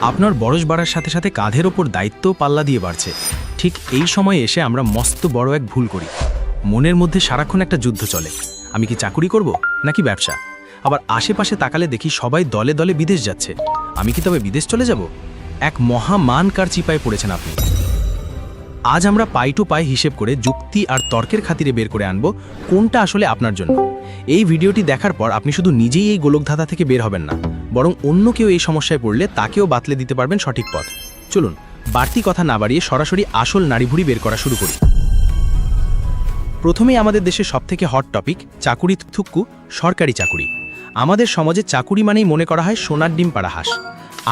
আপনার বয়স বাড়ার সাথে সাথে কাঁধের ওপর দায়িত্ব পাল্লা দিয়ে বাড়ছে। ঠিক এই সময়ে এসে আমরা মস্ত বড় এক ভুল করি। মনের মধ্যে সারাক্ষণ একটা যুদ্ধ চলে, আমি কি চাকুরি করব নাকি ব্যবসা। আবার আশেপাশে তাকালে দেখি সবাই দলে দলে বিদেশ যাচ্ছে, আমি কি তবে বিদেশ চলে যাব? এক মহামানকার চিপায় পড়েছেন আপনি। আজ আমরা পাই টু পাই হিসেব করে যুক্তি আর তর্কের খাতিরে বের করে আনব কোনটা আসলে আপনার জন্য। এই ভিডিওটি দেখার পর আপনি শুধু নিজেই এই গোলকধাঁধা থেকে বের হবেন না, বরং অন্য কেউ এই সমস্যায় পড়লে তাকেও বাতলে দিতে পারবেন সঠিক পথ। চলুন বাড়তি কথা না বাড়িয়ে সরাসরি আসল নাড়িভুড়ি বের করা শুরু করি। প্রথমেই আমাদের দেশের সবথেকে হট টপিক চাকুরি থুক্কু, সরকারি চাকুরি। আমাদের সমাজে চাকুরি মানেই মনে করা হয় সোনার ডিম পাড়া হাঁস।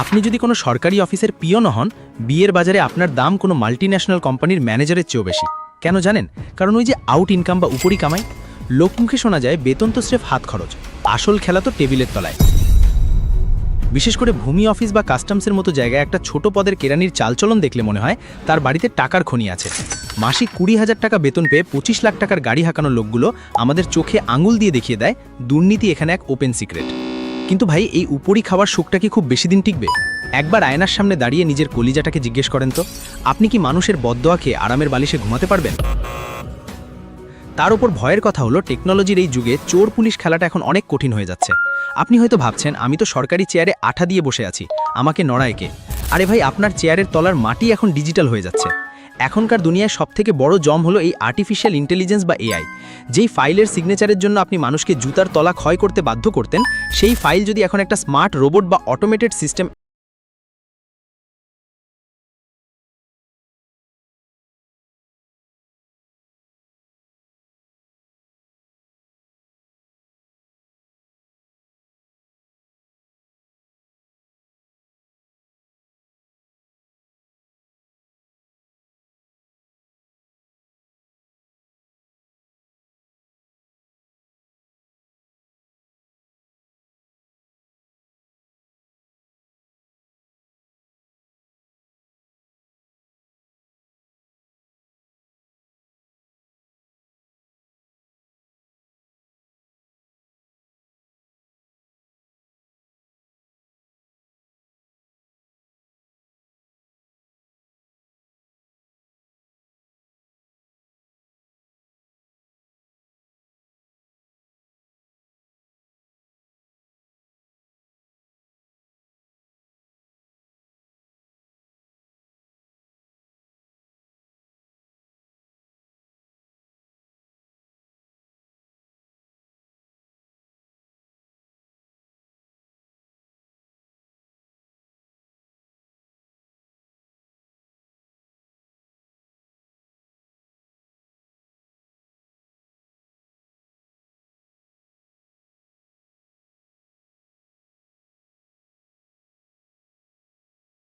আপনি যদি কোনো সরকারি অফিসের পিয়নও হন, বিয়ের বাজারে আপনার দাম কোনো মাল্টিন্যাশনাল কোম্পানির ম্যানেজারের চেয়েও বেশি। কেন জানেন? কারণ ওই যে আউট ইনকাম বা উপরি কামাই। লোকমুখে শোনা যায় বেতন তো স্রেফ হাত খরচ, আসল খেলা তো টেবিলের তলায়। বিশেষ করে ভূমি অফিস বা কাস্টমসের মতো জায়গায় একটা ছোট পদের কেরানির চালচলন দেখলে মনে হয় তার বাড়িতে টাকার খনি আছে। মাসিক 20,000 টাকা বেতন পেয়ে 25 লাখ টাকার গাড়ি হাঁকানো লোকগুলো আমাদের চোখে আঙুল দিয়ে দেখিয়ে দেয় দুর্নীতি এখানে এক ওপেন সিক্রেট। কিন্তু ভাই, এই উপরি খাওয়ার সুখটা কি খুব বেশি দিন টিকবে? একবার আয়নার সামনে দাঁড়িয়ে নিজের কলিজাটাকে জিজ্ঞেস করেন তো, আপনি কি মানুষের বদদোয়া খেয়ে আরামের বালিশে ঘুমাতে পারবেন? তার উপর ভয়ের কথা হলো, টেকনোলজির এই যুগে চোর পুলিশ খেলাটা এখন অনেক কঠিন হয়ে যাচ্ছে। আপনি হয়তো ভাবছেন, আমি তো সরকারি চেয়ারে আঠা দিয়ে বসে আছি, আমাকে নড়ায় কে? আরে ভাই, আপনার চেয়ারের তলার মাটি এখন ডিজিটাল হয়ে যাচ্ছে। এখনকার দুনিয়ায় সবথেকে বড় জম হলো এই আর্টিফিশিয়াল ইন্টেলিজেন্স বা এআই। যেই ফাইলের সিগনেচারের জন্য আপনি মানুষকে জুতার তলা ক্ষয় করতে বাধ্য করতেন, সেই ফাইল যদি এখন একটা স্মার্ট রোবট বা অটোমেটেড সিস্টেম